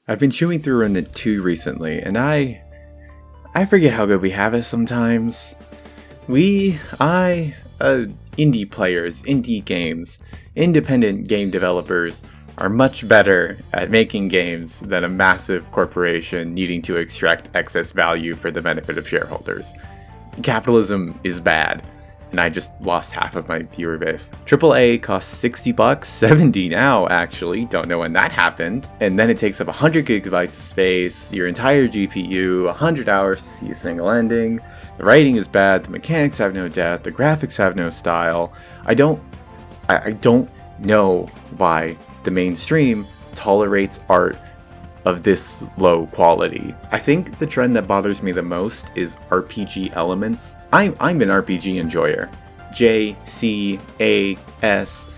I've been chewing through Remnant 2 recently, and I forget how good we have it sometimes. Indie players, indie games, independent game developers are much better at making games than a massive corporation needing to extract excess value for the benefit of shareholders. Capitalism is bad, and I just lost half of my viewer base. AAA costs $60, $70 now actually, don't know when that happened, and then it takes up 100 gigabytes of space, your entire GPU, 100 hours to see a single ending, the writing is bad, the mechanics have no depth, the graphics have no style. I don't know why the mainstream tolerates art of this low quality. I think the trend that bothers me the most is RPG elements. I'm an RPG enjoyer. J, C, A, S,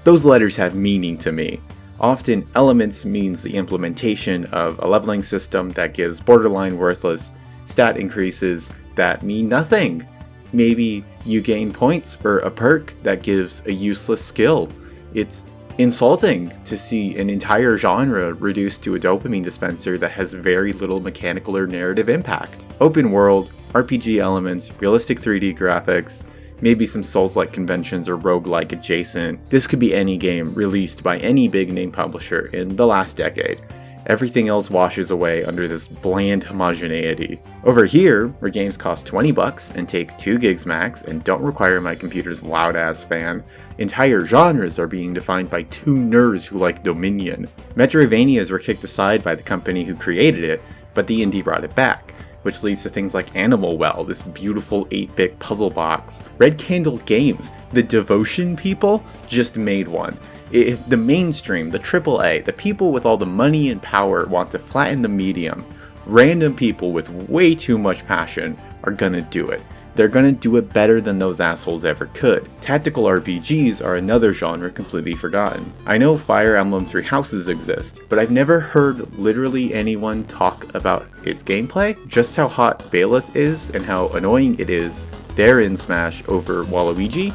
those letters have meaning to me. Often elements means the implementation of a leveling system that gives borderline worthless stat increases that mean nothing. Maybe you gain points for a perk that gives a useless skill. It's insulting to see an entire genre reduced to a dopamine dispenser that has very little mechanical or narrative impact. Open world, RPG elements, realistic 3D graphics, maybe some Souls-like conventions or roguelike adjacent. This could be any game released by any big name publisher in the last decade. Everything else washes away under this bland homogeneity. Over here, where games cost $20 and take 2 gigs max and don't require my computer's loud-ass fan, entire genres are being defined by 2 nerds who like Dominion. Metroidvanias were kicked aside by the company who created it, but the indie brought it back, which leads to things like Animal Well, this beautiful 8-bit puzzle box. Red Candle Games, the Devotion people, just made one. If the mainstream, the AAA, the people with all the money and power want to flatten the medium, random people with way too much passion are gonna do it. They're gonna do it better than those assholes ever could. Tactical RPGs are another genre completely forgotten. I know Fire Emblem Three Houses exist, but I've never heard literally anyone talk about its gameplay, just how hot Baelith is and how annoying it is there in Smash over Waluigi.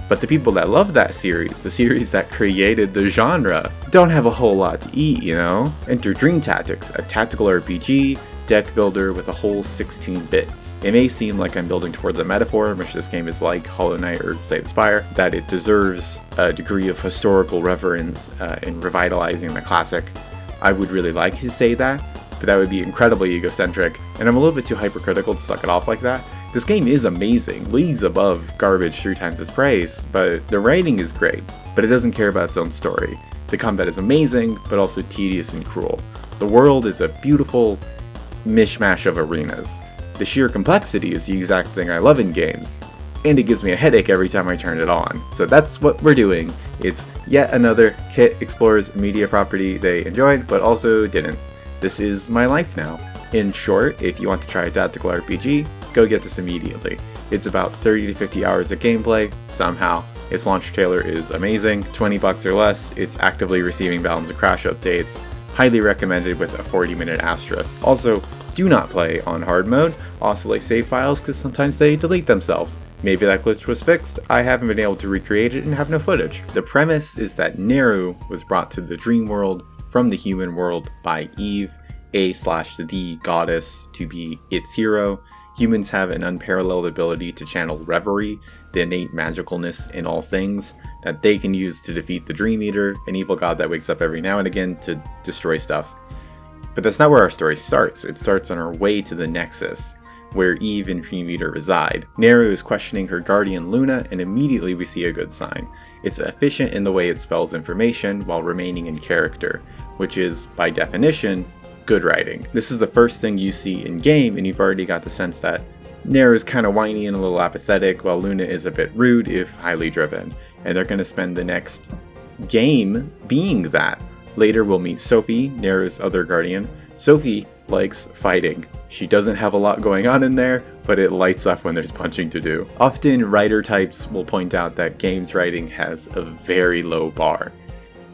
But the people that love that series, the series that created the genre, don't have a whole lot to eat, you know? Enter Dream Tactics, a tactical RPG, deck builder with a whole 16 bits. It may seem like I'm building towards a metaphor, which this game is like Hollow Knight or Slay the Spire, that it deserves a degree of historical reverence in revitalizing the classic. I would really like to say that, but that would be incredibly egocentric, and I'm a little bit too hypercritical to suck it off like that. This game is amazing, leagues above garbage 3 times its praise, but the writing is great, but it doesn't care about its own story. The combat is amazing, but also tedious and cruel. The world is a beautiful mishmash of arenas. The sheer complexity is the exact thing I love in games, and it gives me a headache every time I turn it on. So that's what we're doing. It's yet another Kit Explorers media property they enjoyed, but also didn't. This is my life now. In short, if you want to try a tactical RPG, go get this immediately. It's about 30 to 50 hours of gameplay, somehow. Its launch trailer is amazing, $20 or less, it's actively receiving balance and crash updates, highly recommended with a 40-minute asterisk. Also, do not play on hard mode, oscillate save files because sometimes they delete themselves. Maybe that glitch was fixed, I haven't been able to recreate it and have no footage. The premise is that Neru was brought to the dream world from the human world by Eve, the goddess, to be its hero. Humans have an unparalleled ability to channel reverie, the innate magicalness in all things, that they can use to defeat the Dream Eater, an evil god that wakes up every now and again to destroy stuff. But that's not where our story starts. It starts on our way to the Nexus, where Eve and Dream Eater reside. Neru is questioning her guardian Luna, and immediately we see a good sign. It's efficient in the way it spells information while remaining in character, which is, by definition, good writing. This is the first thing you see in game, and you've already got the sense that Neru is kind of whiny and a little apathetic, while Luna is a bit rude if highly driven. And they're going to spend the next game being that. Later we'll meet Sophie, Neru's other guardian. Sophie likes fighting. She doesn't have a lot going on in there, but it lights up when there's punching to do. Often writer types will point out that games writing has a very low bar.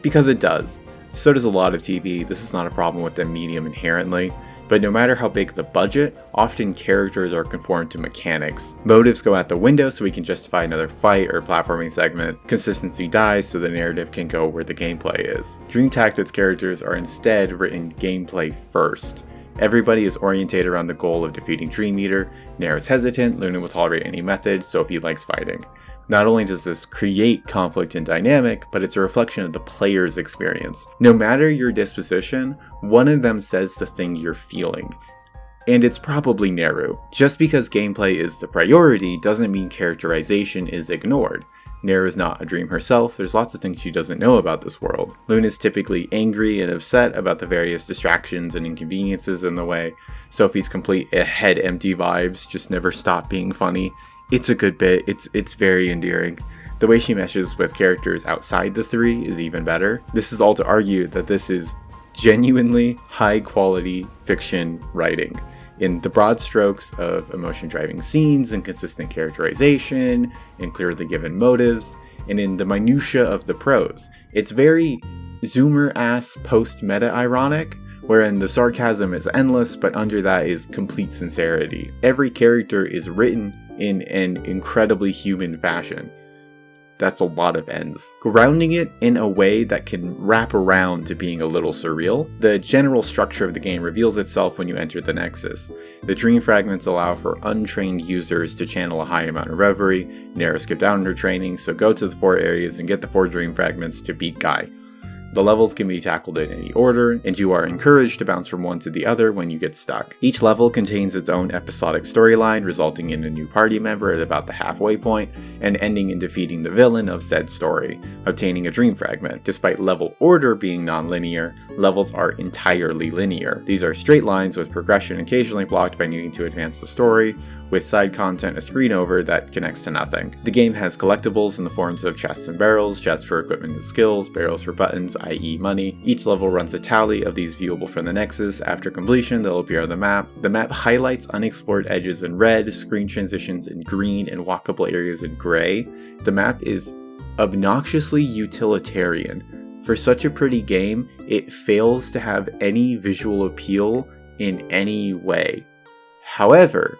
Because it does. So does a lot of TV. This is not a problem with the medium inherently. But no matter how big the budget, often characters are conformed to mechanics. Motives go out the window so we can justify another fight or platforming segment. Consistency dies so the narrative can go where the gameplay is. Dream Tactics characters are instead written gameplay first. Everybody is orientated around the goal of defeating Dream Eater. Nair is hesitant, Luna will tolerate any method, Sophie likes fighting. Not only does this create conflict and dynamic, but it's a reflection of the player's experience. No matter your disposition, one of them says the thing you're feeling. And it's probably Nehru. Just because gameplay is the priority doesn't mean characterization is ignored. Nair is not a dream herself, there's lots of things she doesn't know about this world. Luna's typically angry and upset about the various distractions and inconveniences in the way. Sophie's complete head empty vibes just never stop being funny. It's a good bit, it's very endearing. The way she meshes with characters outside the three is even better. This is all to argue that this is genuinely high quality fiction writing. In the broad strokes of emotion-driving scenes and consistent characterization and clearly given motives, and in the minutiae of the prose. It's very Zoomer-ass post-meta ironic, wherein the sarcasm is endless, but under that is complete sincerity. Every character is written in an incredibly human fashion. That's a lot of ends. Grounding it in a way that can wrap around to being a little surreal, the general structure of the game reveals itself when you enter the Nexus. The dream fragments allow for untrained users to channel a high amount of reverie. Nair skipped out on her training, so go to the 4 areas and get the 4 dream fragments to beat Guy. The levels can be tackled in any order, and you are encouraged to bounce from one to the other when you get stuck. Each level contains its own episodic storyline, resulting in a new party member at about the halfway point, and ending in defeating the villain of said story, obtaining a dream fragment. Despite level order being non-linear, levels are entirely linear. These are straight lines with progression occasionally blocked by needing to advance the story, with side content a screen over that connects to nothing. The game has collectibles in the forms of chests and barrels, chests for equipment and skills, barrels for buttons, i.e. money. Each level runs a tally of these viewable from the Nexus. After completion, they'll appear on the map. The map highlights unexplored edges in red, screen transitions in green, and walkable areas in gray. The map is obnoxiously utilitarian. For such a pretty game, it fails to have any visual appeal in any way. However,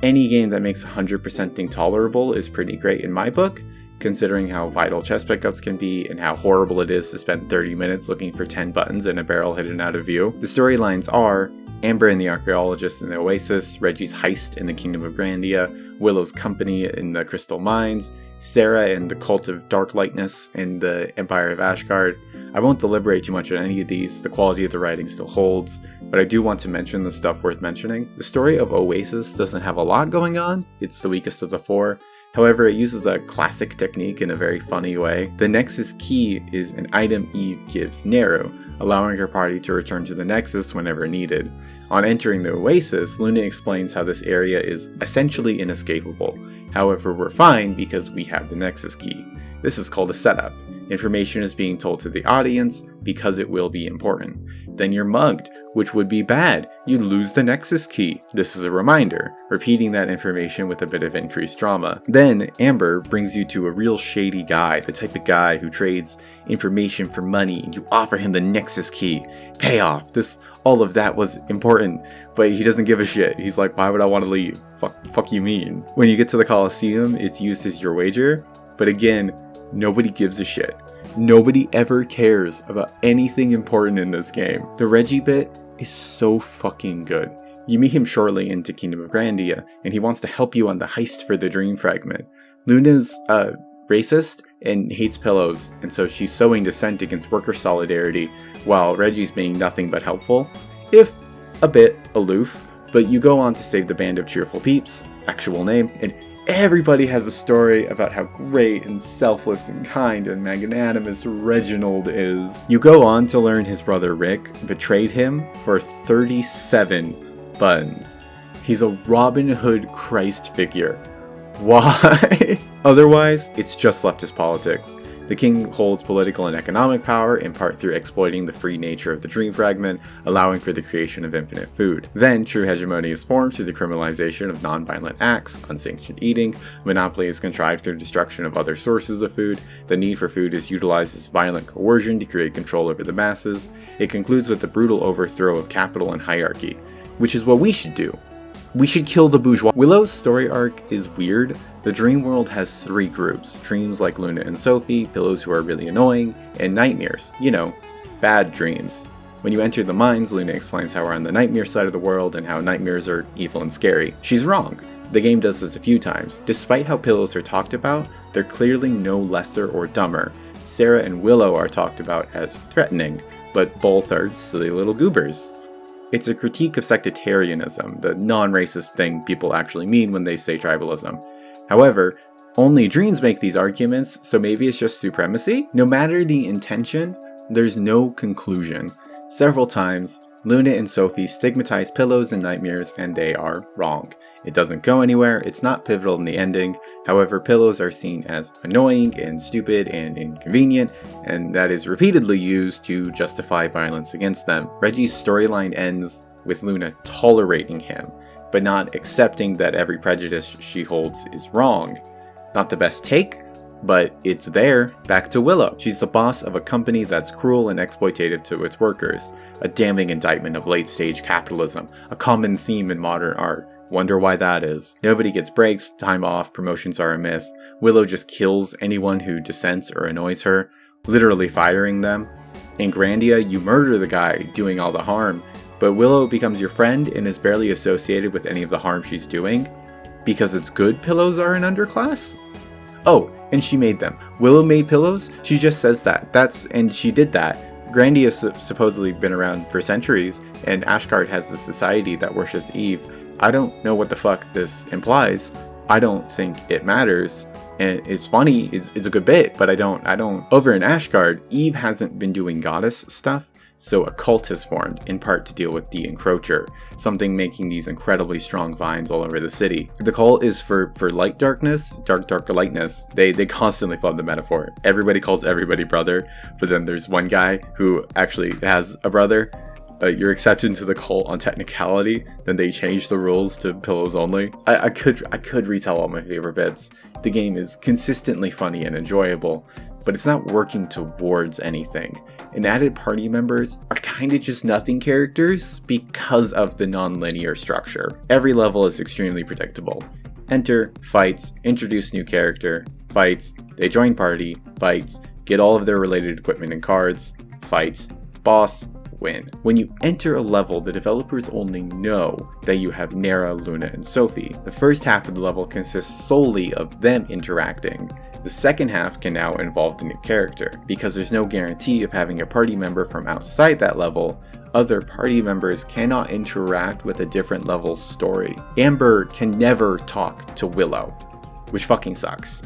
any game that makes 100% thing tolerable is pretty great in my book, considering how vital chest pickups can be and how horrible it is to spend 30 minutes looking for 10 buttons in a barrel hidden out of view. The storylines are Amber and the Archaeologist in the Oasis, Reggie's heist in the Kingdom of Grandia, Willow's company in the Crystal Mines, Sarah and the Cult of Dark Lightness in the Empire of Ashgard. I won't deliberate too much on any of these, the quality of the writing still holds, but I do want to mention the stuff worth mentioning. The story of Oasis doesn't have a lot going on, it's the weakest of the 4, however it uses a classic technique in a very funny way. The Nexus key is an item Eve gives Nehru, allowing her party to return to the Nexus whenever needed. On entering the Oasis, Luna explains how this area is essentially inescapable. However, we're fine because we have the Nexus key. This is called a setup. Information is being told to the audience because it will be important. Then you're mugged, which would be bad. You'd lose the Nexus key. This is a reminder, repeating that information with a bit of increased drama. Then Amber brings you to a real shady guy, the type of guy who trades information for money, and you offer him the Nexus key. Payoff. All of that was important, but he doesn't give a shit. He's like, why would I want to leave? Fuck you mean? When you get to the Colosseum, it's used as your wager, but again, nobody gives a shit. Nobody ever cares about anything important in this game. The Reggie bit is so fucking good. You meet him shortly into Kingdom of Grandia, and he wants to help you on the heist for the Dream Fragment. Luna's racist and hates pillows, and so she's sowing dissent against worker solidarity, while Reggie's being nothing but helpful, if a bit aloof. But you go on to save the Band of Cheerful Peeps, actual name, and everybody has a story about how great and selfless and kind and magnanimous Reginald is. You go on to learn his brother Rick betrayed him for 37 buttons. He's a Robin Hood Christ figure. Why? Otherwise, it's just leftist politics. The king holds political and economic power, in part through exploiting the free nature of the Dream Fragment, allowing for the creation of infinite food. Then, true hegemony is formed through the criminalization of non-violent acts, unsanctioned eating, monopoly is contrived through destruction of other sources of food, the need for food is utilized as violent coercion to create control over the masses. It concludes with the brutal overthrow of capital and hierarchy. which is what we should do. We should kill the bourgeois. Willow's story arc is weird. The dream world has 3 groups: dreams like Luna and Sophie, pillows who are really annoying, and nightmares. You know, bad dreams. When you enter the mines, Luna explains how we're on the nightmare side of the world and how nightmares are evil and scary. She's wrong. The game does this a few times. Despite how pillows are talked about, they're clearly no lesser or dumber. Sarah and Willow are talked about as threatening, but both are silly little goobers. It's a critique of sectarianism, the non-racist thing people actually mean when they say tribalism. However, only dreams make these arguments, so maybe it's just supremacy? No matter the intention, there's no conclusion. Several times, Luna and Sophie stigmatize pillows and nightmares, and they are wrong. It doesn't go anywhere, it's not pivotal in the ending. However, pillows are seen as annoying and stupid and inconvenient, and that is repeatedly used to justify violence against them. Reggie's storyline ends with Luna tolerating him, but not accepting that every prejudice she holds is wrong. Not the best take, but it's there. Back to Willow. She's the boss of a company that's cruel and exploitative to its workers. A damning indictment of late-stage capitalism, a common theme in modern art. Wonder why that is. Nobody gets breaks, time off, promotions are a myth. Willow just kills anyone who dissents or annoys her, literally firing them. In Grandia, you murder the guy doing all the harm, but Willow becomes your friend and is barely associated with any of the harm she's doing. Because it's good pillows are an underclass? Oh, and she made them. Willow made pillows? She just says that. And she did that. Grandia's supposedly been around for centuries, and Ashgard has a society that worships Eve. I don't know what the fuck this implies. I don't think it matters. And it's funny, it's a good bit, but I don't. Over in Ashgard, Eve hasn't been doing goddess stuff, so a cult has formed, in part to deal with the encroacher, something making these incredibly strong vines all over the city. The cult is for light darkness, darker lightness. They constantly flub the metaphor. Everybody calls everybody brother, but then there's one guy who actually has a brother. You're accepted into the cult on technicality, then they change the rules to pillows only. I could retell all my favorite bits. The game is consistently funny and enjoyable, but it's not working towards anything. And added party members are kinda just nothing characters because of the non-linear structure. Every level is extremely predictable. Enter, fights, introduce new character, fights, they join party, fights, get all of their related equipment and cards, fights, boss, win. When you enter a level, the developers only know that you have Nera, Luna, and Sophie. The first half of the level consists solely of them interacting. The second half can now involve the new character. Because there's no guarantee of having a party member from outside that level, other party members cannot interact with a different level's story. Amber can never talk to Willow, which fucking sucks.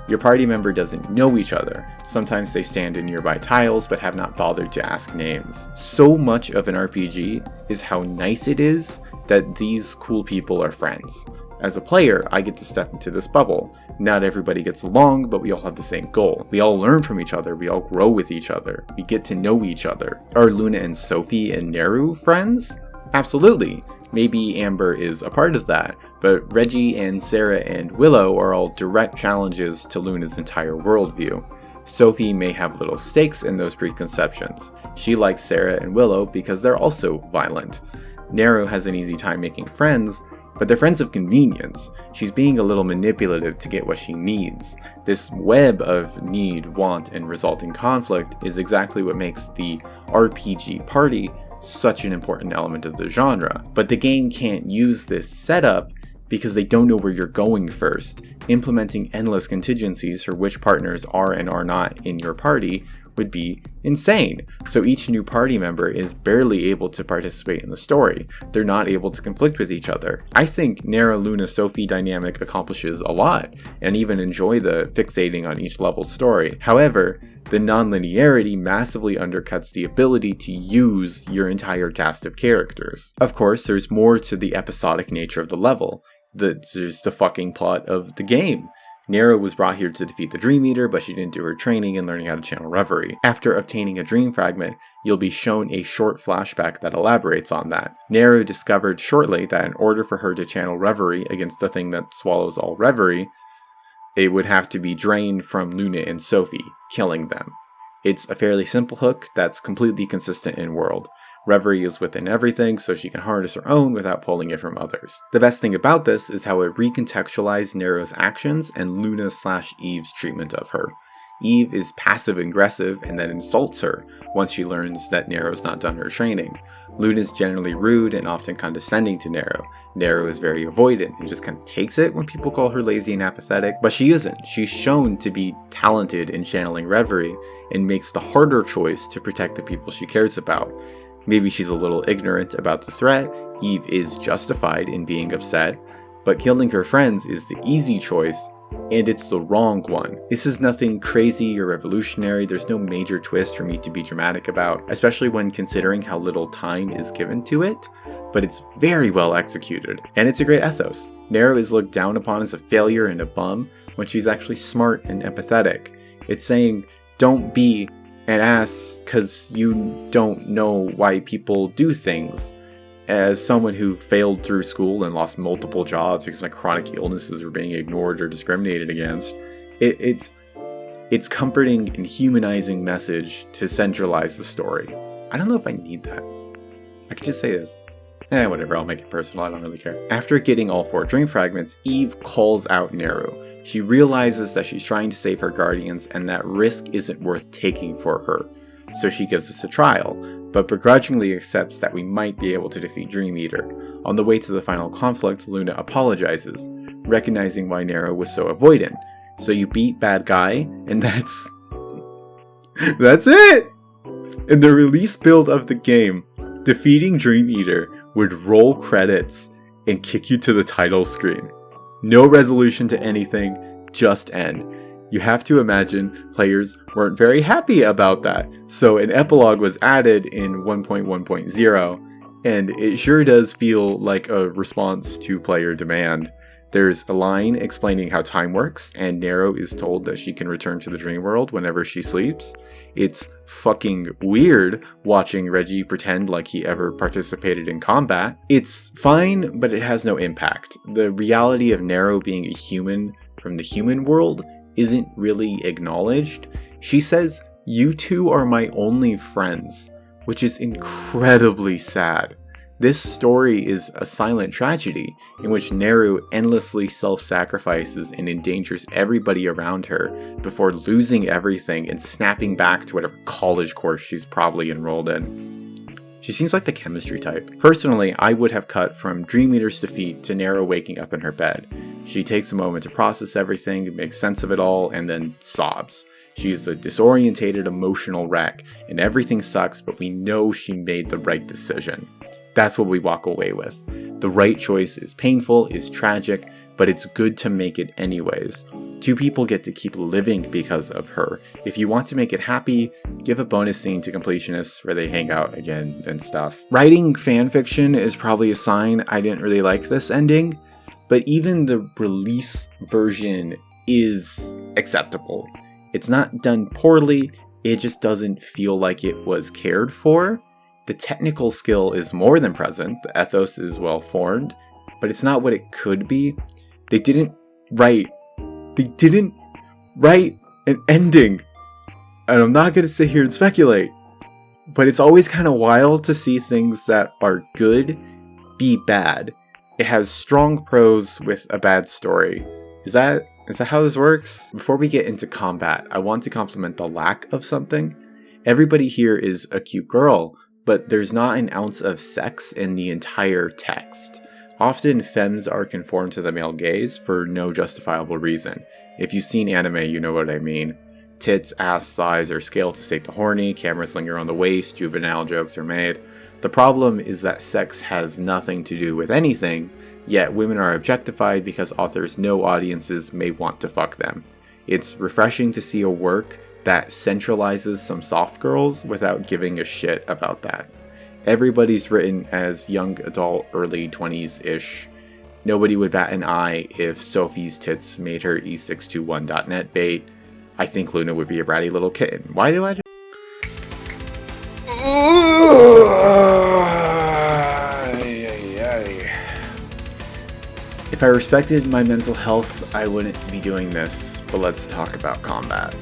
Your party member doesn't know each other. Sometimes they stand in nearby tiles but have not bothered to ask names. So much of an RPG is how nice it is that these cool people are friends. As a player, I get to step into this bubble. Not everybody gets along, but we all have the same goal. We all learn from each other, we all grow with each other, we get to know each other. Are Luna and Sophie and Neru friends? Absolutely. Maybe Amber is a part of that, but Reggie and Sarah and Willow are all direct challenges to Luna's entire worldview. Sophie may have little stakes in those preconceptions. She likes Sarah and Willow because they're also violent. Neru has an easy time making friends, but they're friends of convenience. She's being a little manipulative to get what she needs. This web of need, want, and resulting conflict is exactly what makes the RPG party such an important element of the genre. But the game can't use this setup because they don't know where you're going first. Implementing endless contingencies for which partners are and are not in your party would be insane. So each new party member is barely able to participate in the story. They're not able to conflict with each other. I think Nera, Luna, Sophie dynamic accomplishes a lot, and even enjoy the fixating on each level's story. However, the non-linearity massively undercuts the ability to use your entire cast of characters. Of course, there's more to the episodic nature of the level. There's the fucking plot of the game. Nera was brought here to defeat the Dream Eater, but she didn't do her training in learning how to channel Reverie. After obtaining a dream fragment, you'll be shown a short flashback that elaborates on that. Nera discovered shortly that in order for her to channel Reverie against the thing that swallows all Reverie, it would have to be drained from Luna and Sophie, killing them. It's a fairly simple hook that's completely consistent in world. Reverie is within everything, so she can harness her own without pulling it from others. The best thing about this is how it recontextualized Nero's actions and Luna/Eve's treatment of her. Eve is passive-aggressive and then insults her once she learns that Nero's not done her training. Luna's generally rude and often condescending to Nero. Nero is very avoidant and just kind of takes it when people call her lazy and apathetic, but she isn't. She's shown to be talented in channeling Reverie and makes the harder choice to protect the people she cares about. Maybe she's a little ignorant about the threat. Eve is justified in being upset, but killing her friends is the easy choice, and it's the wrong one. This is nothing crazy or revolutionary. There's no major twist for me to be dramatic about, especially when considering how little time is given to it, but it's very well executed, and it's a great ethos. Nero is looked down upon as a failure and a bum when she's actually smart and empathetic. It's saying, don't be an ass because you don't know why people do things. As someone who failed through school and lost multiple jobs because my chronic illnesses were being ignored or discriminated against, it's comforting and humanizing message to centralize the story. I don't know if I need that. I could just say this. Whatever, I'll make it personal, I don't really care. After getting all 4 dream fragments, Eve calls out Nero. She realizes that she's trying to save her guardians and that risk isn't worth taking for her. So she gives us a trial, but begrudgingly accepts that we might be able to defeat Dream Eater. On the way to the final conflict, Luna apologizes, recognizing why Nero was so avoidant. So you beat bad guy, and that's it! In the release build of the game, defeating Dream Eater would roll credits and kick you to the title screen. No resolution to anything, just end. You have to imagine players weren't very happy about that, so an epilogue was added in 1.1.0, and it sure does feel like a response to player demand. There's a line explaining how time works, and Nero is told that she can return to the dream world whenever she sleeps. It's fucking weird watching Reggie pretend like he ever participated in combat. It's fine, but it has no impact. The reality of Nero being a human from the human world isn't really acknowledged. She says, "You two are my only friends," which is incredibly sad. This story is a silent tragedy in which Nero endlessly self-sacrifices and endangers everybody around her before losing everything and snapping back to whatever college course she's probably enrolled in. She seems like the chemistry type. Personally, I would have cut from Dream Eater's defeat to Nero waking up in her bed. She takes a moment to process everything, make sense of it all, and then sobs. She's a disorientated, emotional wreck, and everything sucks, but we know she made the right decision. That's what we walk away with. The right choice is painful, is tragic, but it's good to make it anyways. 2 people get to keep living because of her. If you want to make it happy, give a bonus scene to completionists where they hang out again and stuff. Writing fanfiction is probably a sign I didn't really like this ending, but even the release version is acceptable. It's not done poorly, it just doesn't feel like it was cared for. The technical skill is more than present, the ethos is well formed, but it's not what it could be. They didn't write an ending. And I'm not going to sit here and speculate, but it's always kind of wild to see things that are good be bad. It has strong prose with a bad story. Is that how this works? Before we get into combat, I want to compliment the lack of something. Everybody here is a cute girl, but there's not an ounce of sex in the entire text. Often femmes are conformed to the male gaze for no justifiable reason. If you've seen anime, you know what I mean. Tits, ass, thighs are scaled to state the horny, cameras linger on the waist, juvenile jokes are made. The problem is that sex has nothing to do with anything, yet women are objectified because authors know audiences may want to fuck them. It's refreshing to see a work that centralizes some soft girls without giving a shit about that. Everybody's written as young adult, early 20s-ish. Nobody would bat an eye if Sophie's tits made her e621.net bait. I think Luna would be a bratty little kitten. Why do I If I respected my mental health, I wouldn't be doing this, but let's talk about combat.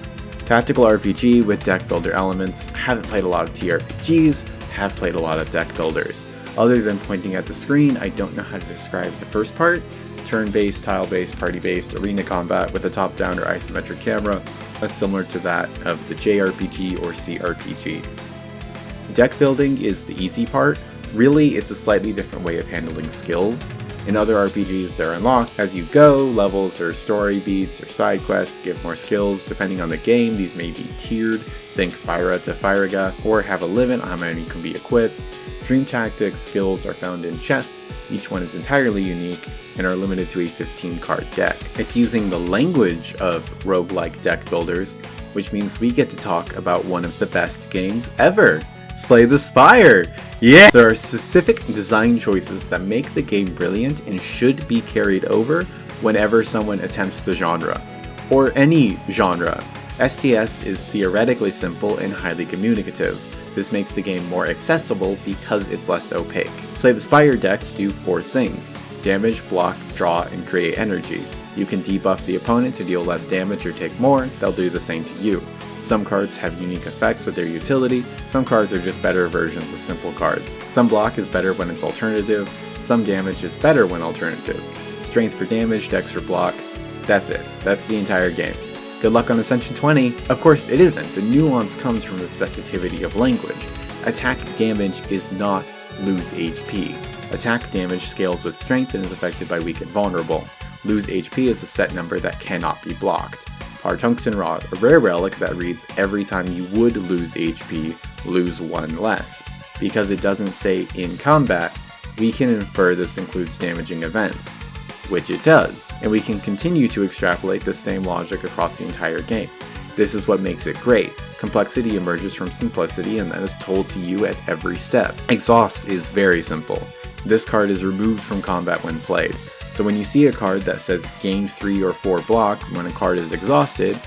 Tactical RPG with deck builder elements. I haven't played a lot of TRPGs, have played a lot of deck builders. Other than pointing at the screen, I don't know how to describe the first part. Turn-based, tile-based, party-based, arena combat with a top-down or isometric camera, similar to that of the JRPG or CRPG. Deck building is the easy part. Really, it's a slightly different way of handling skills. In other RPGs, they're unlocked as you go. Levels or story beats or side quests give more skills. Depending on the game, these may be tiered, think Fyra to Fyraga, or have a limit on how many can be equipped. Dream Tactics skills are found in chests. Each one is entirely unique and are limited to a 15-card deck. It's using the language of roguelike deck builders, which means we get to talk about one of the best games ever, Slay the Spire! Yeah! There are specific design choices that make the game brilliant and should be carried over whenever someone attempts the genre, or any genre. STS is theoretically simple and highly communicative. This makes the game more accessible because it's less opaque. Slay the Spire decks do 4 things: damage, block, draw, and create energy. You can debuff the opponent to deal less damage or take more, they'll do the same to you. Some cards have unique effects with their utility, some cards are just better versions of simple cards. Some block is better when it's alternative, some damage is better when alternative. Strength for damage, dex for block, that's it. That's the entire game. Good luck on Ascension 20! Of course it isn't, the nuance comes from the specificity of language. Attack damage is not lose HP. Attack damage scales with strength and is affected by weak and vulnerable. Lose HP is a set number that cannot be blocked. Our Tungsten Rod, a rare relic that reads every time you would lose HP, lose 1 less. Because it doesn't say in combat, we can infer this includes damaging events, which it does, and we can continue to extrapolate the same logic across the entire game. This is what makes it great. Complexity emerges from simplicity, and that is told to you at every step. Exhaust is very simple. This card is removed from combat when played. So when you see a card that says gain 3 or 4 block when a card is exhausted,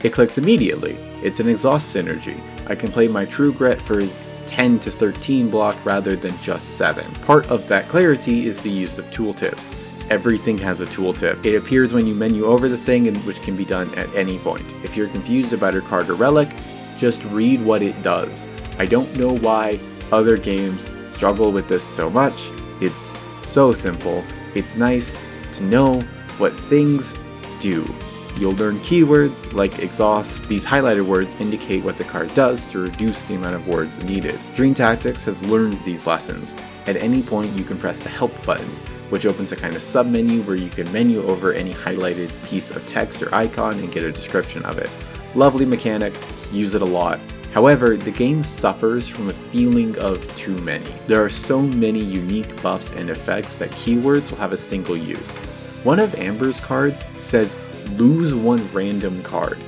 it clicks immediately. It's an exhaust synergy. I can play my True Grit for 10 to 13 block rather than just 7. Part of that clarity is the use of tooltips. Everything has a tooltip. It appears when you menu over the thing, and which can be done at any point. If you're confused about a card or relic, just read what it does. I don't know why other games struggle with this so much. It's so simple. It's nice to know what things do. You'll learn keywords like exhaust. These highlighted words indicate what the card does to reduce the amount of words needed. Dream Tactics has learned these lessons. At any point you can press the help button, which opens a kind of sub-menu where you can menu over any highlighted piece of text or icon and get a description of it. Lovely mechanic, use it a lot. However, the game suffers from a feeling of too many. There are so many unique buffs and effects that keywords will have a single use. One of Amber's cards says, lose 1 random card.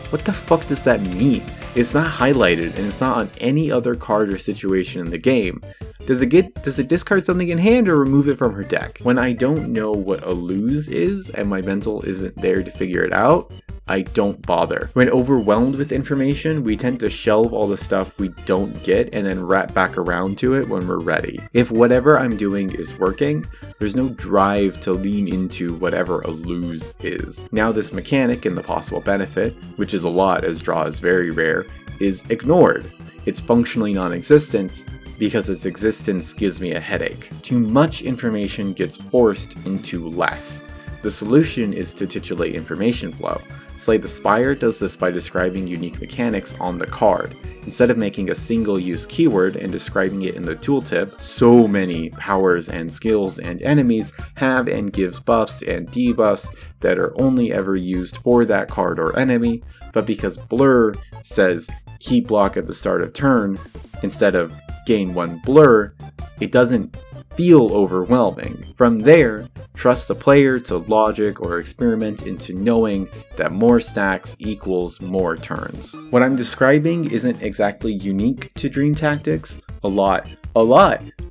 What the fuck does that mean? It's not highlighted and it's not on any other card or situation in the game. Does it discard something in hand or remove it from her deck? When I don't know what a lose is and my mental isn't there to figure it out, I don't bother. When overwhelmed with information, we tend to shelve all the stuff we don't get and then wrap back around to it when we're ready. If whatever I'm doing is working, there's no drive to lean into whatever a lose is. Now this mechanic and the possible benefit, which is a lot as draw is very rare, is ignored. It's functionally non-existent because its existence gives me a headache. Too much information gets forced into less. The solution is to titulate information flow. Slay the Spire does this by describing unique mechanics on the card. Instead of making a single-use keyword and describing it in the tooltip, so many powers and skills and enemies have and gives buffs and debuffs that are only ever used for that card or enemy, but because Blur says keep block at the start of turn instead of gain 1 blur, it doesn't feel overwhelming. From there, trust the player to logic or experiment into knowing that more stacks equals more turns. What I'm describing isn't exactly unique to Dream Tactics. A lot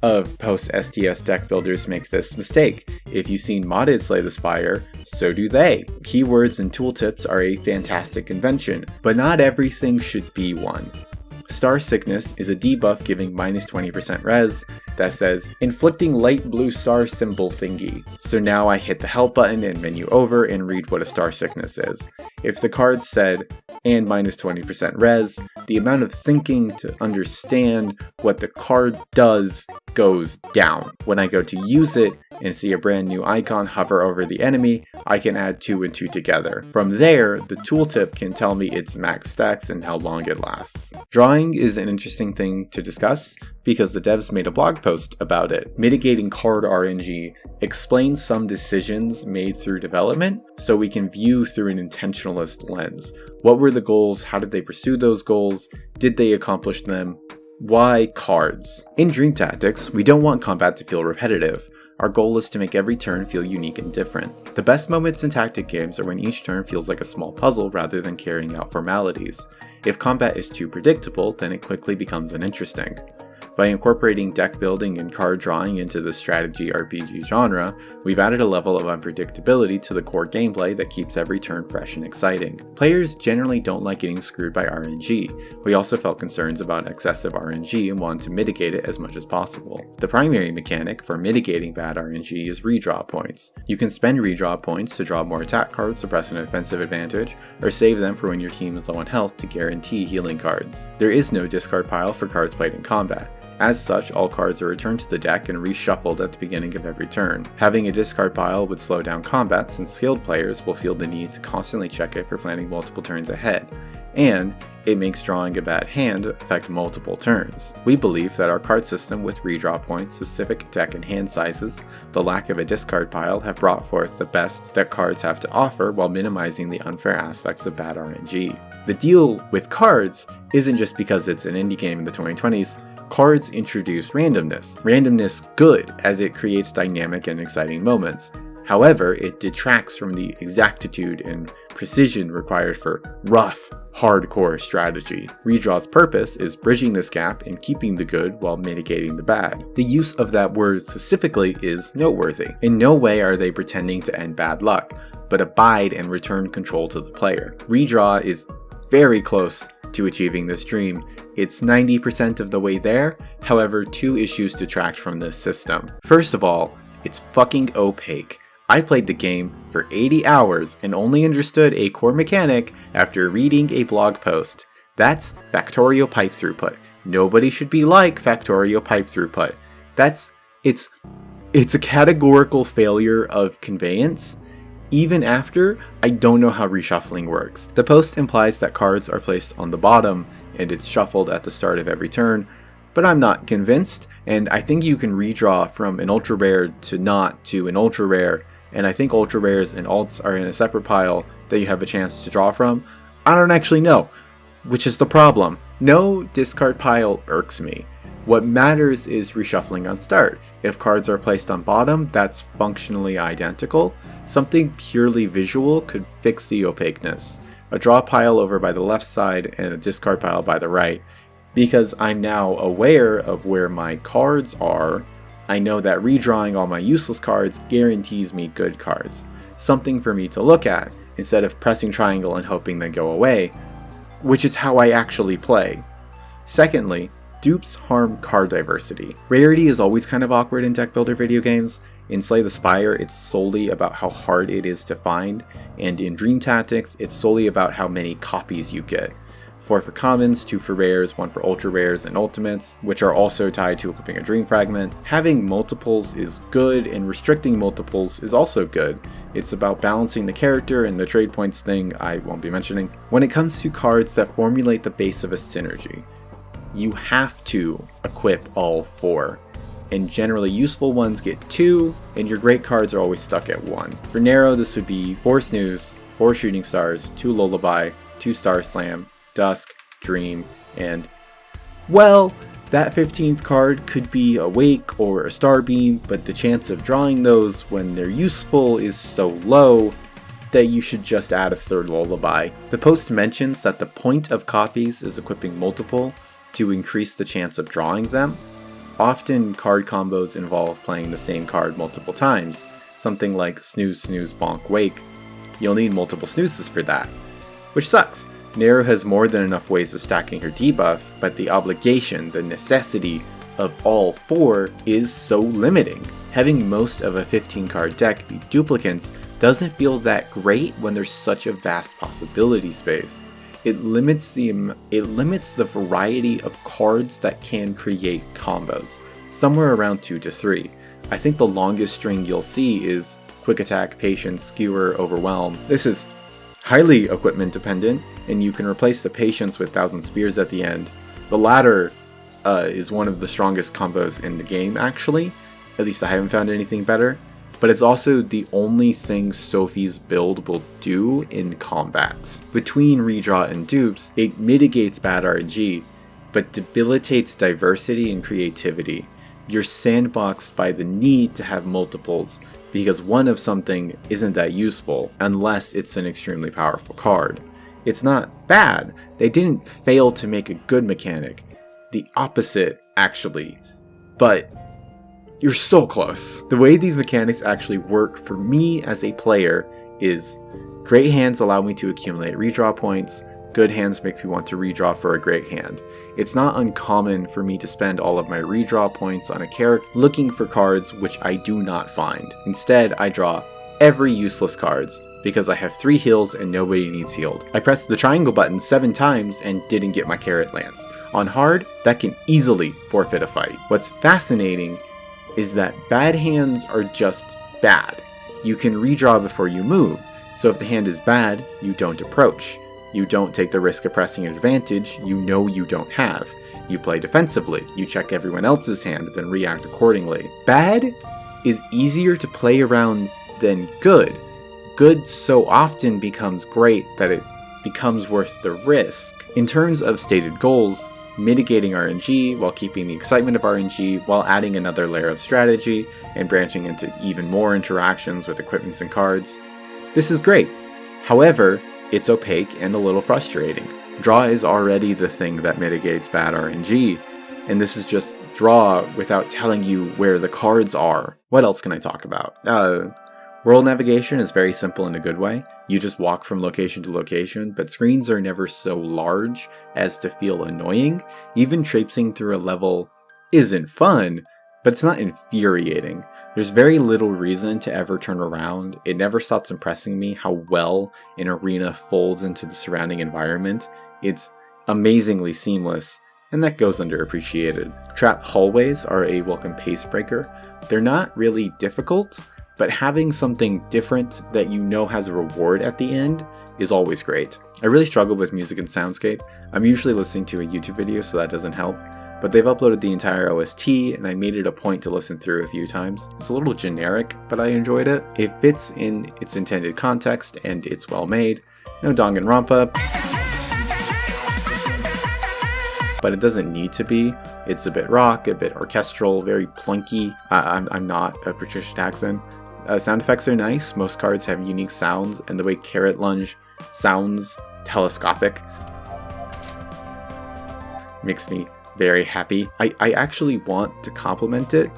of post-STS deck builders make this mistake. If you've seen modded Slay the Spire, so do they. Keywords and tooltips are a fantastic invention, but not everything should be one. Star Sickness is a debuff giving minus 20% res that says, inflicting light blue star symbol thingy. So now I hit the help button and menu over and read what a Star Sickness is. If the card said, and minus 20% res, the amount of thinking to understand what the card does goes down. When I go to use it and see a brand new icon hover over the enemy, I can add 2 and 2 together. From there, the tooltip can tell me its max stacks and how long it lasts. Drawing is an interesting thing to discuss because the devs made a blog post about it. Mitigating card RNG explains some decisions made through development so we can view through an intentionalist lens. What were the goals? How did they pursue those goals? Did they accomplish them? Why cards? In Dream Tactics, we don't want combat to feel repetitive. Our goal is to make every turn feel unique and different. The best moments in tactic games are when each turn feels like a small puzzle rather than carrying out formalities. If combat is too predictable, then it quickly becomes uninteresting. By incorporating deck building and card drawing into the strategy RPG genre, we've added a level of unpredictability to the core gameplay that keeps every turn fresh and exciting. Players generally don't like getting screwed by RNG. We also felt concerns about excessive RNG and wanted to mitigate it as much as possible. The primary mechanic for mitigating bad RNG is redraw points. You can spend redraw points to draw more attack cards to press an offensive advantage, or save them for when your team is low on health to guarantee healing cards. There is no discard pile for cards played in combat. As such, all cards are returned to the deck and reshuffled at the beginning of every turn. Having a discard pile would slow down combat since skilled players will feel the need to constantly check it for planning multiple turns ahead, and it makes drawing a bad hand affect multiple turns. We believe that our card system with redraw points, specific deck and hand sizes, the lack of a discard pile have brought forth the best that cards have to offer while minimizing the unfair aspects of bad RNG. The deal with cards isn't just because it's an indie game in the 2020s. Cards introduce randomness. Randomness good, as it creates dynamic and exciting moments. However, it detracts from the exactitude and precision required for rough, hardcore strategy. Redraw's purpose is bridging this gap and keeping the good while mitigating the bad. The use of that word specifically is noteworthy. In no way are they pretending to end bad luck, but abide and return control to the player. Redraw is very close to achieving this dream. It's 90% of the way there, however, 2 issues detract from this system. First of all, it's fucking opaque. I played the game for 80 hours and only understood a core mechanic after reading a blog post. That's factorial pipe throughput. Nobody should be like factorial pipe throughput. It's a categorical failure of conveyance. Even after, I don't know how reshuffling works. The post implies that cards are placed on the bottom and it's shuffled at the start of every turn, but I'm not convinced, and I think you can redraw from an ultra rare to not to an ultra rare, and I think ultra rares and alts are in a separate pile that you have a chance to draw from. I don't actually know, which is the problem. No discard pile irks me. What matters is reshuffling on start. If cards are placed on bottom, that's functionally identical. Something purely visual could fix the opaqueness. A draw pile over by the left side and a discard pile by the right. Because I'm now aware of where my cards are, I know that redrawing all my useless cards guarantees me good cards. Something for me to look at, instead of pressing triangle and hoping they go away, which is how I actually play. Secondly, dupes harm card diversity. Rarity is always kind of awkward in deck builder video games. In Slay the Spire, it's solely about how hard it is to find, and in Dream Tactics, it's solely about how many copies you get. 4 for commons, 2 for rares, 1 for ultra rares and ultimates, which are also tied to equipping a dream fragment. Having multiples is good, and restricting multiples is also good. It's about balancing the character and the trade points thing I won't be mentioning. When it comes to cards that formulate the base of a synergy, you have to equip all 4. And generally useful ones get 2, and your great cards are always stuck at 1. For narrow, this would be 4 Snooze, 4 Shooting Stars, 2 Lullaby, 2 Star Slam, Dusk, Dream, and, well, that 15th card could be a Wake or a Starbeam, but the chance of drawing those when they're useful is so low that you should just add a 3rd Lullaby. The post mentions that the point of copies is equipping multiple to increase the chance of drawing them. Often card combos involve playing the same card multiple times, something like Snooze, Snooze, Bonk, Wake. You'll need multiple snoozes for that, which sucks, Nero has more than enough ways of stacking her debuff, but the obligation, the necessity of all 4 is so limiting. Having most of a 15 card deck be duplicates doesn't feel that great when there's such a vast possibility space. It limits the variety of cards that can create combos, somewhere around 2 to 3. I think the longest string you'll see is Quick Attack, Patience, Skewer, Overwhelm. This is highly equipment dependent, and you can replace the Patience with 1000 Spears at the end. The latter is one of the strongest combos in the game, actually. At least I haven't found anything better. But it's also the only thing Sophie's build will do in combat. Between redraw and dupes, it mitigates bad RNG, but debilitates diversity and creativity. You're sandboxed by the need to have multiples, because one of something isn't that useful unless it's an extremely powerful card. It's not bad. They didn't fail to make a good mechanic. The opposite, actually. But you're so close. The way these mechanics actually work for me as a player is great hands allow me to accumulate redraw points. Good hands make me want to redraw for a great hand. It's not uncommon for me to spend all of my redraw points on a character looking for cards which I do not find. Instead, I draw every useless cards because I have 3 heals and nobody needs healed. I pressed the triangle button 7 times and didn't get my Carrot Lance. On hard, that can easily forfeit a fight. What's fascinating is that bad hands are just bad. You can redraw before you move, so if the hand is bad, you don't approach. You don't take the risk of pressing an advantage you know you don't have. You play defensively, you check everyone else's hand, then react accordingly. Bad is easier to play around than good. Good so often becomes great that it becomes worth the risk. In terms of stated goals, mitigating RNG while keeping the excitement of RNG while adding another layer of strategy and branching into even more interactions with equipments and cards. This is great. However, it's opaque and a little frustrating. Draw is already the thing that mitigates bad RNG, and this is just draw without telling you where the cards are. What else can I talk about? World navigation is very simple in a good way. You just walk from location to location, but screens are never so large as to feel annoying. Even traipsing through a level isn't fun, but it's not infuriating. There's very little reason to ever turn around. It never stops impressing me how well an arena folds into the surrounding environment. It's amazingly seamless, and that goes underappreciated. Trap hallways are a welcome pace breaker. They're not really difficult, but having something different that you know has a reward at the end is always great. I really struggle with music and soundscape. I'm usually listening to a YouTube video, so that doesn't help, but they've uploaded the entire OST and I made it a point to listen through a few times. It's a little generic, but I enjoyed it. It fits in its intended context and it's well made. No Danganronpa, but it doesn't need to be. It's a bit rock, a bit orchestral, very plunky. I'm not a Patricia Jackson. Sound effects are nice. Most cards have unique sounds, and the way Carrot Lunge sounds telescopic makes me very happy. I actually want to compliment it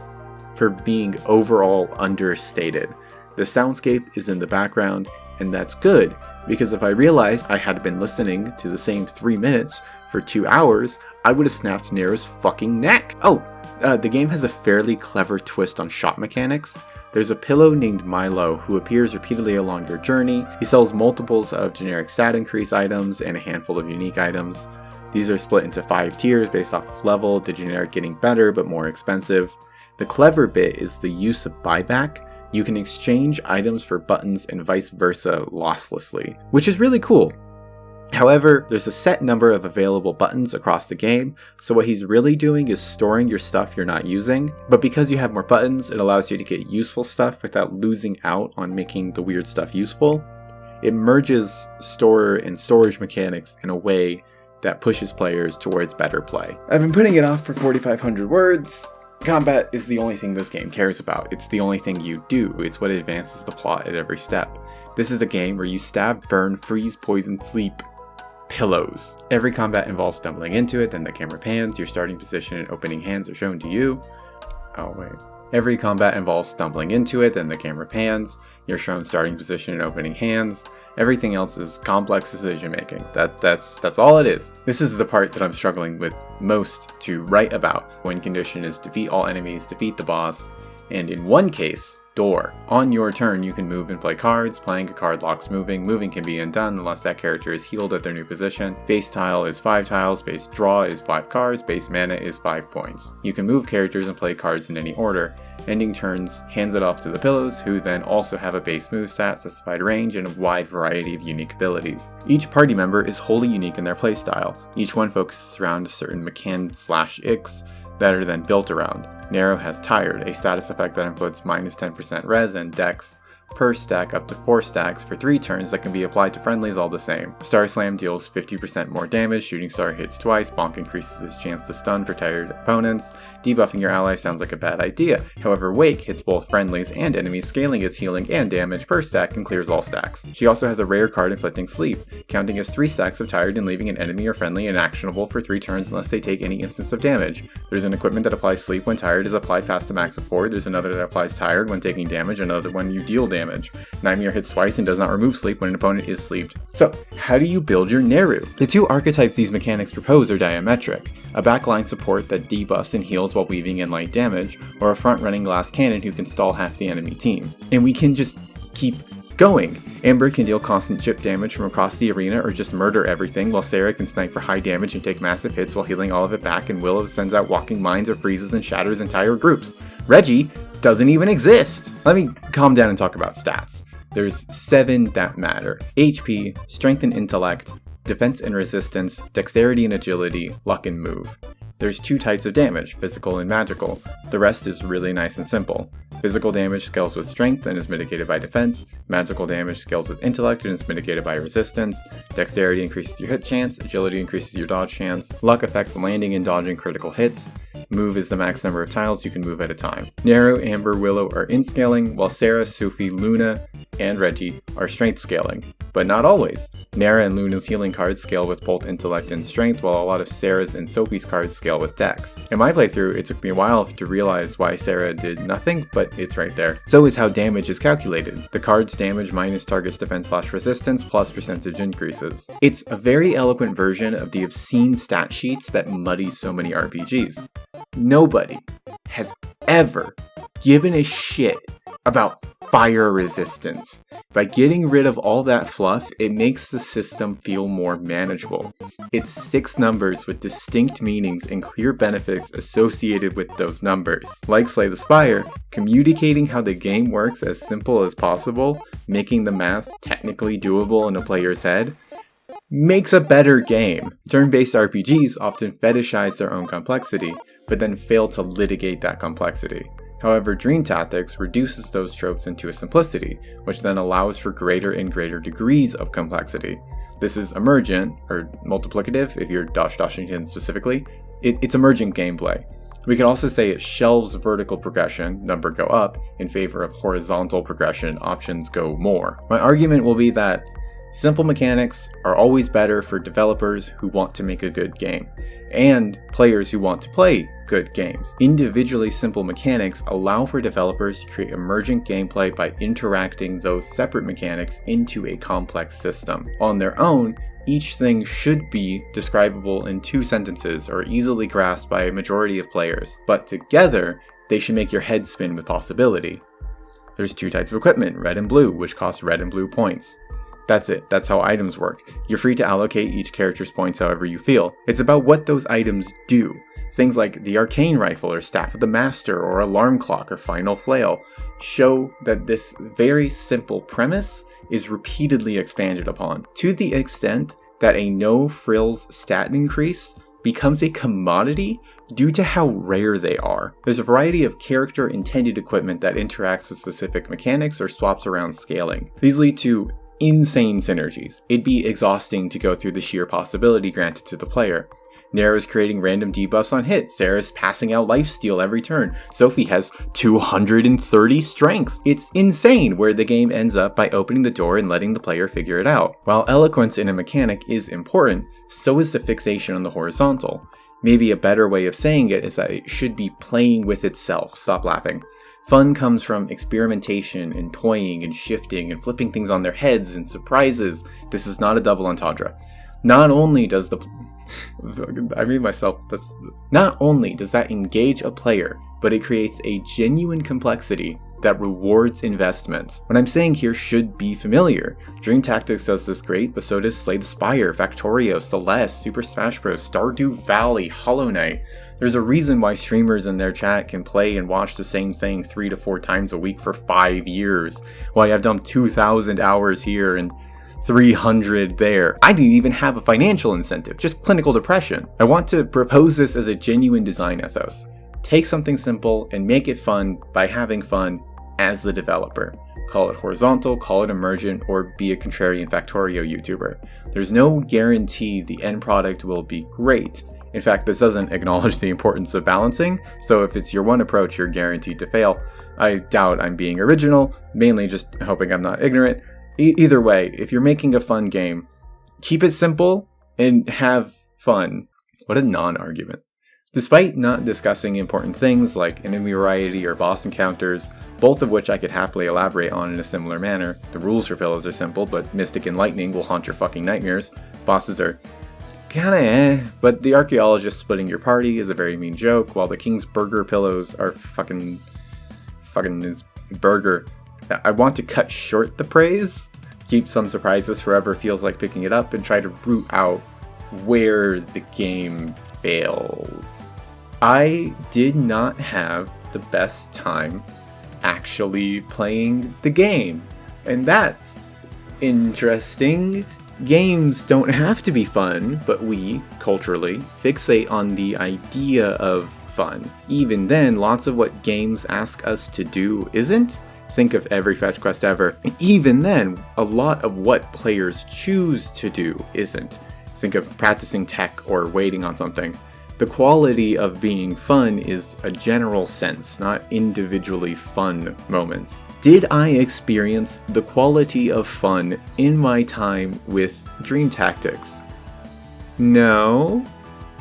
for being overall understated. The soundscape is in the background, and that's good, because if I realized I had been listening to the same 3 minutes for 2 hours, I would have snapped Nero's fucking neck. The game has a fairly clever twist on shop mechanics. There's a pillow named Milo who appears repeatedly along your journey. He sells multiples of generic stat increase items and a handful of unique items. These are split into 5 tiers based off of level, the generic getting better but more expensive. The clever bit is the use of buyback. You can exchange items for buttons and vice versa losslessly, which is really cool. However, there's a set number of available buttons across the game, so what he's really doing is storing your stuff you're not using, but because you have more buttons, it allows you to get useful stuff without losing out on making the weird stuff useful. It merges store and storage mechanics in a way that pushes players towards better play. I've been putting it off for 4,500 words. Combat is the only thing this game cares about. It's the only thing you do. It's what advances the plot at every step. This is a game where you stab, burn, freeze, poison, sleep pillows. Every combat involves stumbling into it, then the camera pans, your starting position and opening hands are shown to you. Every combat involves stumbling into it, then the camera pans, you're shown starting position and opening hands. Everything else is complex decision making. That's all it is. This is the part that I'm struggling with most to write about. Win condition is defeat all enemies, defeat the boss, and in one case, door. On your turn, you can move and play cards. Playing a card locks moving. Moving can be undone unless that character is healed at their new position. Base tile is 5 tiles, base draw is 5 cards, base mana is 5 points. You can move characters and play cards in any order. Ending turns hands it off to the pillows, who then also have a base move stat, specified range, and a wide variety of unique abilities. Each party member is wholly unique in their playstyle. Each one focuses around a certain mechan/ix that are then built around. Narrow has Tired, a status effect that inflicts -10% res and dex per stack up to 4 stacks for 3 turns that can be applied to friendlies all the same. Star Slam deals 50% more damage, Shooting Star hits twice, Bonk increases its chance to stun for tired opponents, debuffing your ally sounds like a bad idea. However, Wake hits both friendlies and enemies, scaling its healing and damage per stack and clears all stacks. She also has a rare card inflicting sleep, counting as 3 stacks of Tired and leaving an enemy or friendly inactionable for 3 turns unless they take any instance of damage. There's an equipment that applies sleep when Tired is applied past a max of 4, there's another that applies Tired when taking damage, another when you deal damage. Nightmare hits twice and does not remove sleep when an opponent is sleeped. So, how do you build your Neru? The 2 archetypes these mechanics propose are diametric. A backline support that debuffs and heals while weaving in light damage, or a front-running glass cannon who can stall half the enemy team. And we can just keep going. Amber can deal constant chip damage from across the arena or just murder everything, while Sarah can snipe for high damage and take massive hits while healing all of it back, and Willow sends out walking mines or freezes and shatters entire groups. Reggie doesn't even exist! Let me calm down and talk about stats. There's 7 that matter. HP, Strength and Intellect, Defense and Resistance, Dexterity and Agility, Luck and Move. There's 2 types of damage, physical and magical. The rest is really nice and simple. Physical damage scales with strength and is mitigated by defense. Magical damage scales with intellect and is mitigated by resistance. Dexterity increases your hit chance. Agility increases your dodge chance. Luck affects landing and dodging critical hits. Move is the max number of tiles you can move at a time. Narrow, Amber, Willow are int scaling, while Sarah, Sophie, Luna, and Reggie are strength scaling. But not always. Nara and Luna's healing cards scale with both intellect and strength, while a lot of Sarah's and Sophie's cards scale with dex. In my playthrough, it took me a while to realize why Sarah did nothing, but it's right there. So is how damage is calculated. The card's damage minus target's defense/resistance plus percentage increases. It's a very eloquent version of the obscene stat sheets that muddy so many RPGs. Nobody has ever given a shit about fire resistance. By getting rid of all that fluff, it makes the system feel more manageable. It's 6 numbers with distinct meanings and clear benefits associated with those numbers. Like Slay the Spire, communicating how the game works as simple as possible, making the math technically doable in a player's head, makes a better game. Turn-based RPGs often fetishize their own complexity, but then fail to litigate that complexity. However, Dream Tactics reduces those tropes into a simplicity, which then allows for greater and greater degrees of complexity. This is emergent, or multiplicative if you're dashing specifically. It's emergent gameplay. We could also say it shelves vertical progression, number go up, in favor of horizontal progression, options go more. My argument will be that simple mechanics are always better for developers who want to make a good game, and players who want to play good games. Individually simple mechanics allow for developers to create emergent gameplay by interacting those separate mechanics into a complex system. On their own, each thing should be describable in 2 sentences or easily grasped by a majority of players, but together, they should make your head spin with possibility. There's 2 types of equipment, red and blue, which cost red and blue points. That's it. That's how items work. You're free to allocate each character's points however you feel. It's about what those items do. Things like the Arcane Rifle or Staff of the Master or Alarm Clock or Final Flail show that this very simple premise is repeatedly expanded upon, to the extent that a no-frills stat increase becomes a commodity due to how rare they are. There's a variety of character-intended equipment that interacts with specific mechanics or swaps around scaling. These lead to insane synergies. It'd be exhausting to go through the sheer possibility granted to the player. Nara's creating random debuffs on hits, Sarah's passing out lifesteal every turn, Sophie has 230 strength. It's insane where the game ends up by opening the door and letting the player figure it out. While eloquence in a mechanic is important, so is the fixation on the horizontal. Maybe a better way of saying it is that it should be playing with itself. Stop laughing. Fun comes from experimentation and toying and shifting and flipping things on their heads and surprises. This is not a double entendre. Not only does not only does that engage a player, but it creates a genuine complexity that rewards investment. What I'm saying here should be familiar. Dream Tactics does this great, but so does Slay the Spire, Factorio, Celeste, Super Smash Bros., Stardew Valley, Hollow Knight. There's a reason why streamers in their chat can play and watch the same thing 3 to 4 times a week for 5 years, while I've done 2,000 hours here and 300 there. I didn't even have a financial incentive, just clinical depression. I want to propose this as a genuine design ethos. Take something simple and make it fun by having fun as the developer. Call it horizontal, call it emergent, or be a contrarian Factorio YouTuber. There's no guarantee the end product will be great. In fact, this doesn't acknowledge the importance of balancing, so if it's your one approach, you're guaranteed to fail. I doubt I'm being original, mainly just hoping I'm not ignorant. Either way, if you're making a fun game, keep it simple and have fun. What a non-argument. Despite not discussing important things like enemy variety or boss encounters, both of which I could happily elaborate on in a similar manner, the rules for Pillows are simple, but Mystic and Lightning will haunt your fucking nightmares. Bosses are kinda but the archaeologist splitting your party is a very mean joke, while the King's Burger pillows are fucking his burger. I want to cut short the praise, keep some surprises forever feels like picking it up, and try to root out where the game fails. I did not have the best time actually playing the game, and that's interesting. Games don't have to be fun, but we, culturally, fixate on the idea of fun. Even then, lots of what games ask us to do isn't. Think of every fetch quest ever, and even then, a lot of what players choose to do isn't. Think of practicing tech or waiting on something. The quality of being fun is a general sense, not individually fun moments. Did I experience the quality of fun in my time with Dream Tactics? No.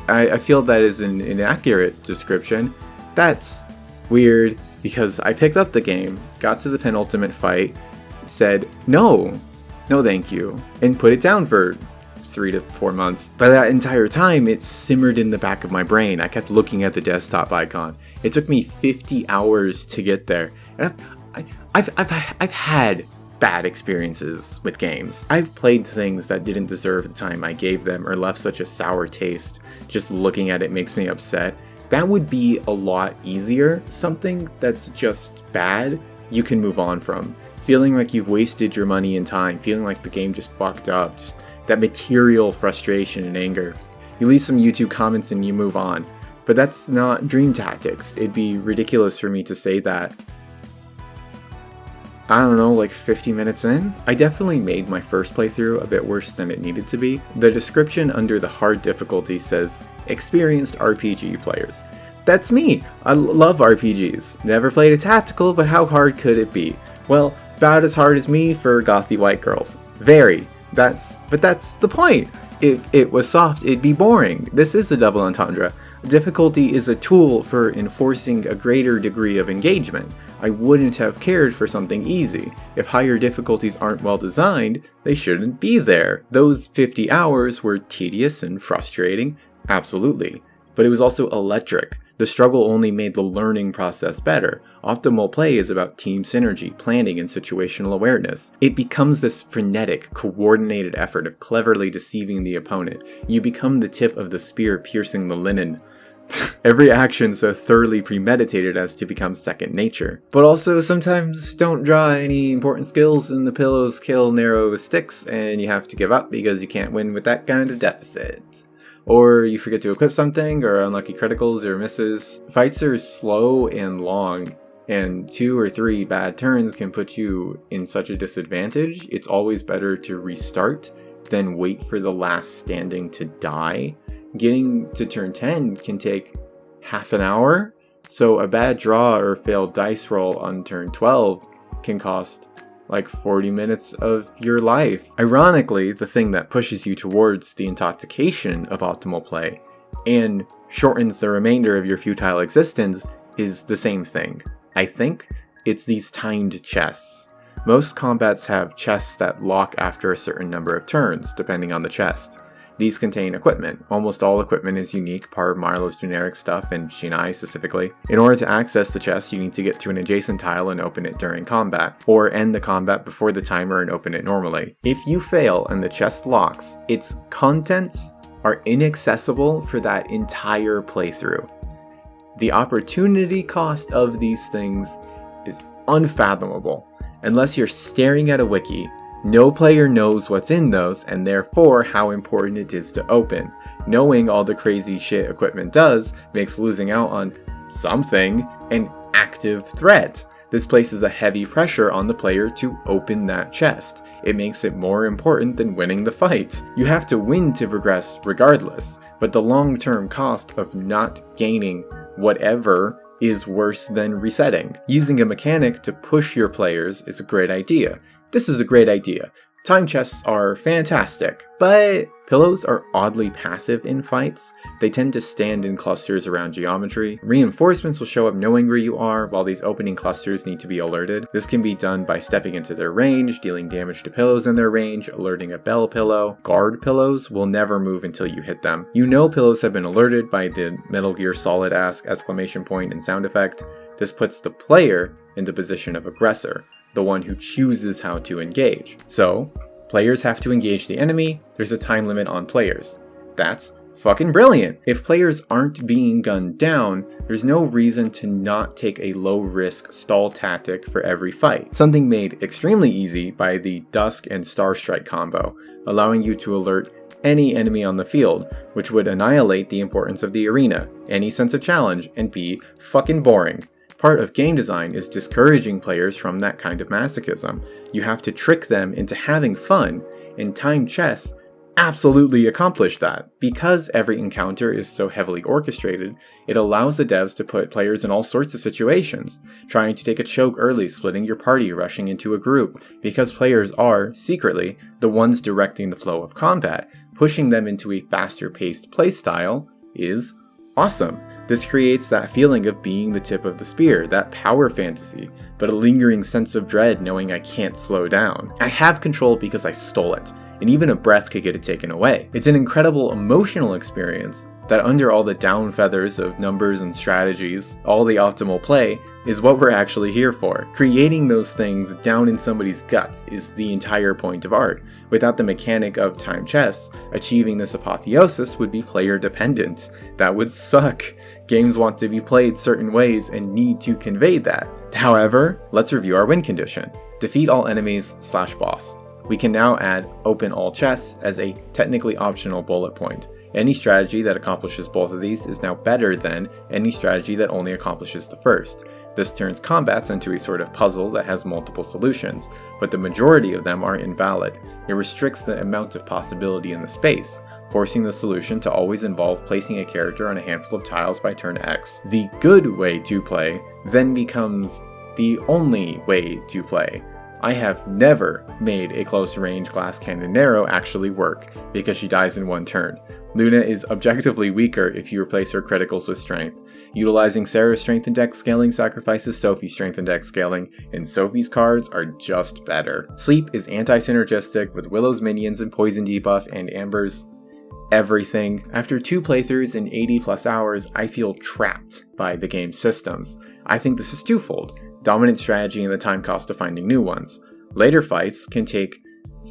I feel that is an inaccurate description. That's weird, because I picked up the game, got to the penultimate fight, said, no thank you, and put it down for 3 to 4 months. By that entire time, it simmered in the back of my brain. I kept looking at the desktop icon. It took me 50 hours to get there. And I've had bad experiences with games. I've played things that didn't deserve the time I gave them or left such a sour taste. Just looking at it makes me upset. That would be a lot easier. Something that's just bad, you can move on from. Feeling like you've wasted your money and time, feeling like the game just fucked up, just that material frustration and anger. You leave some YouTube comments and you move on. But that's not Dream Tactics. It'd be ridiculous for me to say that, I don't know, like 50 minutes in? I definitely made my first playthrough a bit worse than it needed to be. The description under the hard difficulty says, experienced RPG players. That's me! I love RPGs. Never played a tactical, but how hard could it be? Well, about as hard as me for gothy white girls. Very. But that's the point. If it was soft, it'd be boring. This is a double entendre. Difficulty is a tool for enforcing a greater degree of engagement. I wouldn't have cared for something easy. If higher difficulties aren't well designed, they shouldn't be there. Those 50 hours were tedious and frustrating, absolutely. But it was also electric. The struggle only made the learning process better. Optimal play is about team synergy, planning, and situational awareness. It becomes this frenetic, coordinated effort of cleverly deceiving the opponent. You become the tip of the spear piercing the linen. Every action so thoroughly premeditated as to become second nature. But also sometimes don't draw any important skills and the pillows kill narrow sticks and you have to give up because you can't win with that kind of deficit. Or you forget to equip something, or unlucky criticals or misses. Fights are slow and long, and 2 or 3 bad turns can put you in such a disadvantage. It's always better to restart than wait for the last standing to die. Getting to turn 10 can take half an hour, so a bad draw or failed dice roll on turn 12 can cost like 40 minutes of your life. Ironically, the thing that pushes you towards the intoxication of optimal play and shortens the remainder of your futile existence is the same thing. I think it's these timed chests. Most combats have chests that lock after a certain number of turns, depending on the chest. These contain equipment. Almost all equipment is unique, part of Marlo's generic stuff, and Shinai specifically. In order to access the chest, you need to get to an adjacent tile and open it during combat, or end the combat before the timer and open it normally. If you fail and the chest locks, its contents are inaccessible for that entire playthrough. The opportunity cost of these things is unfathomable. Unless you're staring at a wiki, no player knows what's in those and therefore how important it is to open. Knowing all the crazy shit equipment does makes losing out on something an active threat. This places a heavy pressure on the player to open that chest. It makes it more important than winning the fight. You have to win to progress regardless, but the long-term cost of not gaining whatever is worse than resetting. Using a mechanic to push your players is a great idea. This is a great idea. Time chests are fantastic, but pillows are oddly passive in fights. They tend to stand in clusters around geometry. Reinforcements will show up knowing where you are, while these opening clusters need to be alerted. This can be done by stepping into their range, dealing damage to pillows in their range, alerting a bell pillow. Guard pillows will never move until you hit them. You know pillows have been alerted by the Metal Gear Solid exclamation point and sound effect. This puts the player in the position of aggressor, the one who chooses how to engage. So, players have to engage the enemy, there's a time limit on players. That's fucking brilliant! If players aren't being gunned down, there's no reason to not take a low-risk stall tactic for every fight. Something made extremely easy by the Dusk and Starstrike combo, allowing you to alert any enemy on the field, which would annihilate the importance of the arena, any sense of challenge, and be fucking boring. Part of game design is discouraging players from that kind of masochism. You have to trick them into having fun, and timed chess absolutely accomplish that. Because every encounter is so heavily orchestrated, it allows the devs to put players in all sorts of situations. Trying to take a choke early, splitting your party, rushing into a group, because players are, secretly, the ones directing the flow of combat. Pushing them into a faster paced playstyle is awesome. This creates that feeling of being the tip of the spear, that power fantasy, but a lingering sense of dread knowing I can't slow down. I have control because I stole it, and even a breath could get it taken away. It's an incredible emotional experience that, under all the down feathers of numbers and strategies, all the optimal play, is what we're actually here for. Creating those things down in somebody's guts is the entire point of art. Without the mechanic of time chess, achieving this apotheosis would be player dependent. That would suck. Games want to be played certain ways and need to convey that. However, let's review our win condition. Defeat all enemies / boss. We can now add open all chests as a technically optional bullet point. Any strategy that accomplishes both of these is now better than any strategy that only accomplishes the first. This turns combats into a sort of puzzle that has multiple solutions, but the majority of them are invalid. It restricts the amount of possibility in the space, forcing the solution to always involve placing a character on a handful of tiles by turn X. The good way to play then becomes the only way to play. I have never made a close-range glass cannon Nero actually work, because she dies in one turn. Luna is objectively weaker if you replace her criticals with strength. Utilizing Sarah's strength and dex scaling sacrifices Sophie's strength and dex scaling, and Sophie's cards are just better. Sleep is anti-synergistic with Willow's minions and poison debuff and Amber's everything. After 2 playthroughs and 80 plus hours, I feel trapped by the game's systems. I think this is twofold: dominant strategy and the time cost of finding new ones. Later fights can take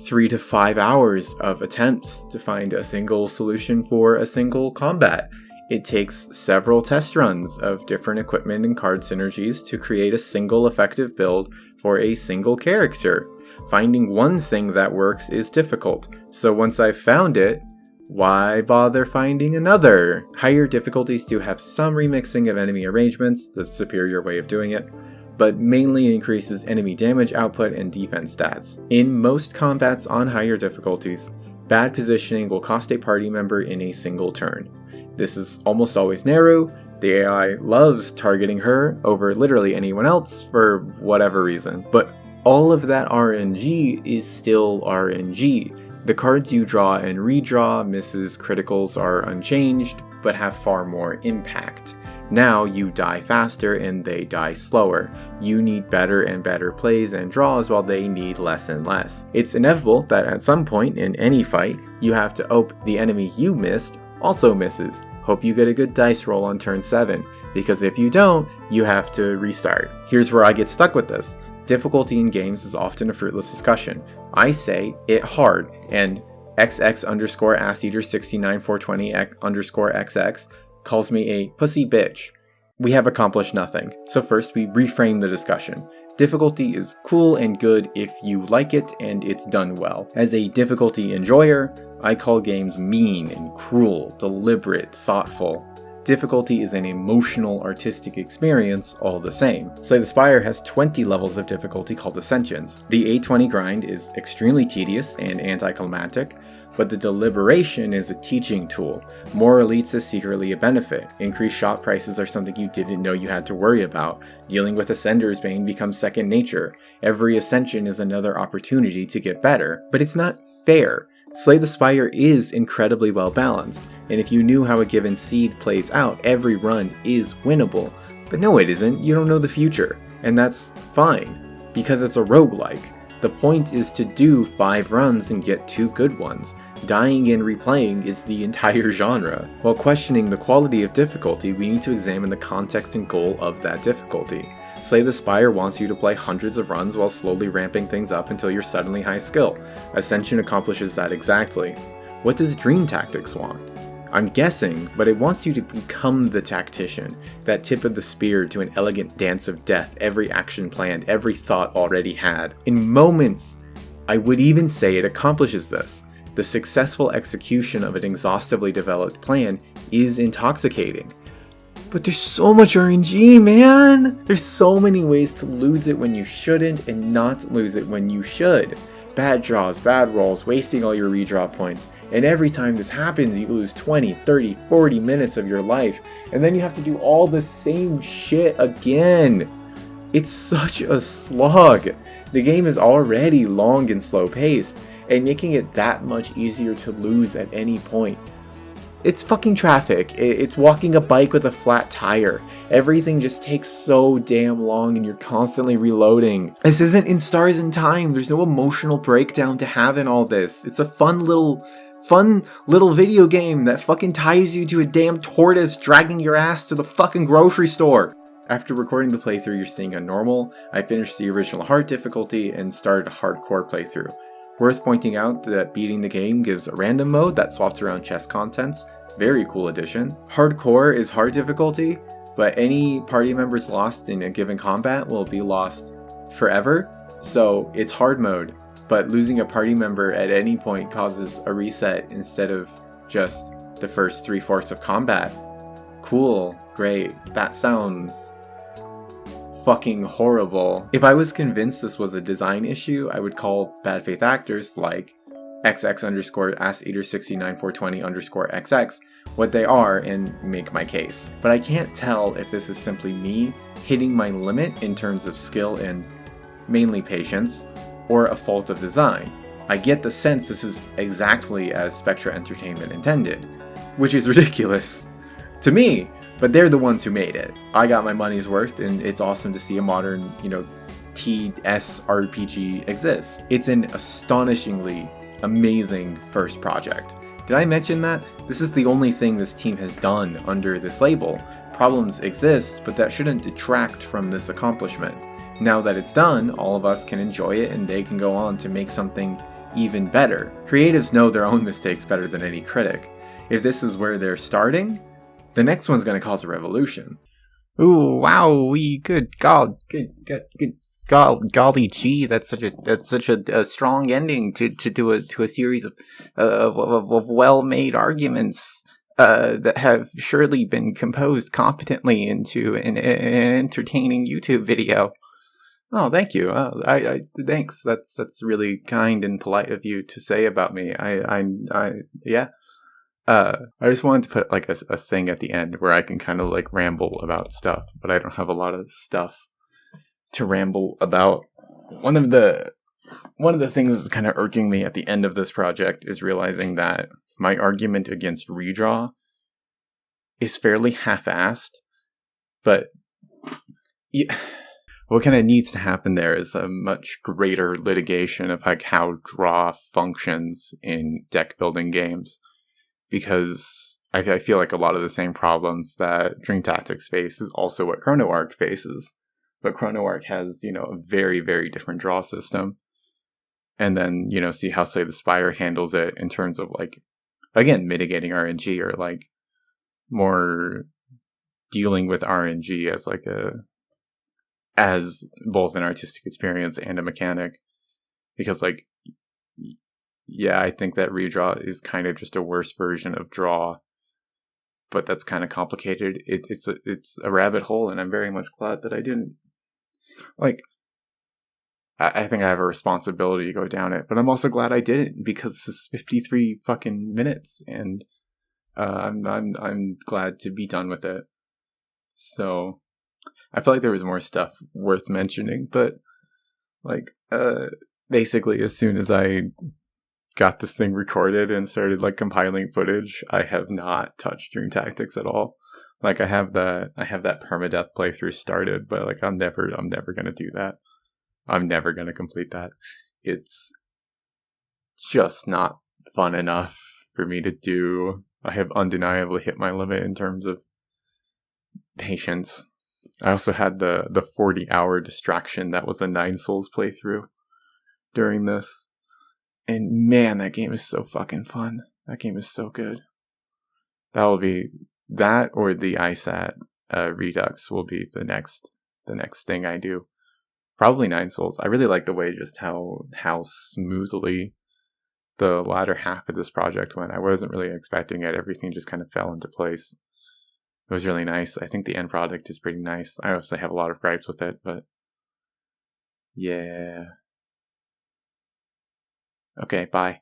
3 to 5 hours of attempts to find a single solution for a single combat. It takes several test runs of different equipment and card synergies to create a single effective build for a single character. Finding one thing that works is difficult, so once I've found it, why bother finding another? Higher difficulties do have some remixing of enemy arrangements, the superior way of doing it, but mainly increases enemy damage output and defense stats. In most combats on higher difficulties, bad positioning will cost a party member in a single turn. This is almost always Neru. The AI loves targeting her over literally anyone else for whatever reason. But all of that RNG is still RNG. The cards you draw and redraw, misses, criticals are unchanged, but have far more impact. Now you die faster and they die slower. You need better and better plays and draws while they need less and less. It's inevitable that at some point in any fight, you have to hope the enemy you missed also misses. Hope you get a good dice roll on turn 7, because if you don't, you have to restart. Here's where I get stuck with this. Difficulty in games is often a fruitless discussion. I say it hard, and XX_AskEater69420_XX calls me a pussy bitch. We have accomplished nothing. So first we reframe the discussion. Difficulty is cool and good if you like it and it's done well. As a difficulty enjoyer, I call games mean and cruel, deliberate, thoughtful. Difficulty is an emotional, artistic experience all the same. Slay the Spire has 20 levels of difficulty called Ascensions. The A20 grind is extremely tedious and anticlimactic, but the deliberation is a teaching tool. More elites is secretly a benefit. Increased shop prices are something you didn't know you had to worry about. Dealing with Ascender's Bane becomes second nature. Every Ascension is another opportunity to get better. But it's not fair. Slay the Spire is incredibly well balanced, and if you knew how a given seed plays out, every run is winnable. But no, it isn't. You don't know the future, and that's fine, because it's a roguelike. The point is to do 5 runs and get 2 good ones. Dying and replaying is the entire genre. While questioning the quality of difficulty, we need to examine the context and goal of that difficulty. Slay the Spire wants you to play hundreds of runs while slowly ramping things up until you're suddenly high skill. Ascension accomplishes that exactly. What does Dream Tactics want? I'm guessing, but it wants you to become the tactician, that tip of the spear to an elegant dance of death, every action planned, every thought already had. In moments, I would even say it accomplishes this. The successful execution of an exhaustively developed plan is intoxicating. But there's so much RNG, man! There's so many ways to lose it when you shouldn't and not lose it when you should. Bad draws, bad rolls, wasting all your redraw points. And every time this happens, you lose 20, 30, 40 minutes of your life. And then you have to do all the same shit again. It's such a slog. The game is already long and slow paced, and making it that much easier to lose at any point. It's fucking traffic. It's walking a bike with a flat tire. Everything just takes so damn long and you're constantly reloading. This isn't in Stars in Time. There's no emotional breakdown to have in all this. It's a fun little video game that fucking ties you to a damn tortoise dragging your ass to the fucking grocery store. After recording the playthrough you're seeing on normal, I finished the original hard difficulty and started a hardcore playthrough. Worth pointing out that beating the game gives a random mode that swaps around chest contents. Very cool addition. Hardcore is hard difficulty, but any party members lost in a given combat will be lost forever. So it's hard mode, but losing a party member at any point causes a reset instead of just the first 3/4 of combat. Cool, great. That sounds fucking horrible. If I was convinced this was a design issue, I would call bad faith actors like XX_AskEater69420_XX what they are and make my case. But I can't tell if this is simply me hitting my limit in terms of skill and mainly patience, or a fault of design. I get the sense this is exactly as Spectra Entertainment intended, which is ridiculous to me. But they're the ones who made it. I got my money's worth, and it's awesome to see a modern, TS RPG exist. It's an astonishingly amazing first project. Did I mention that? This is the only thing this team has done under this label. Problems exist, but that shouldn't detract from this accomplishment. Now that it's done, all of us can enjoy it and they can go on to make something even better. Creatives know their own mistakes better than any critic. If this is where they're starting, the next one's going to cause a revolution. Ooh, wow, good God, golly gee, that's such a strong ending to a series of well-made arguments that have surely been composed competently into an entertaining YouTube video. Oh, thank you. Thanks. That's really kind and polite of you to say about me. Yeah. I just wanted to put like a thing at the end where I can kind of like ramble about stuff, but I don't have a lot of stuff to ramble about. One of the things that's kind of irking me at the end of this project is realizing that my argument against redraw is fairly half-assed. But yeah, what kind of needs to happen there is a much greater litigation of like how draw functions in deck building games, because I feel like a lot of the same problems that Dream Tactics face is also what ChronoArk faces. But ChronoArk has, a very, very different draw system. And then, see how Slay the Spire handles it in terms of like, again, mitigating RNG, or like more dealing with RNG as like as both an artistic experience and a mechanic. Because like, yeah, I think that redraw is kind of just a worse version of draw, but that's kind of complicated. It's a rabbit hole, and I'm very much glad that I didn't. Like, I think I have a responsibility to go down it, but I'm also glad I didn't, because this is 53 fucking minutes, and I'm glad to be done with it. So I feel like there was more stuff worth mentioning, but like basically as soon as I got this thing recorded and started like compiling footage, I have not touched Dream Tactics at all. Like I have that permadeath playthrough started, but like I'm never gonna do that. I'm never gonna complete that. It's just not fun enough for me to do. I have undeniably hit my limit in terms of patience. I also had the 40-hour distraction that was a 9 Souls playthrough during this. And man, that game is so fucking fun. That game is so good. That'll be that, or the ISAT Redux will be the next thing I do. Probably 9 Souls. I really like the way just how smoothly the latter half of this project went. I wasn't really expecting it. Everything just kind of fell into place. It was really nice. I think the end product is pretty nice. I obviously have a lot of gripes with it, but yeah. Okay, bye.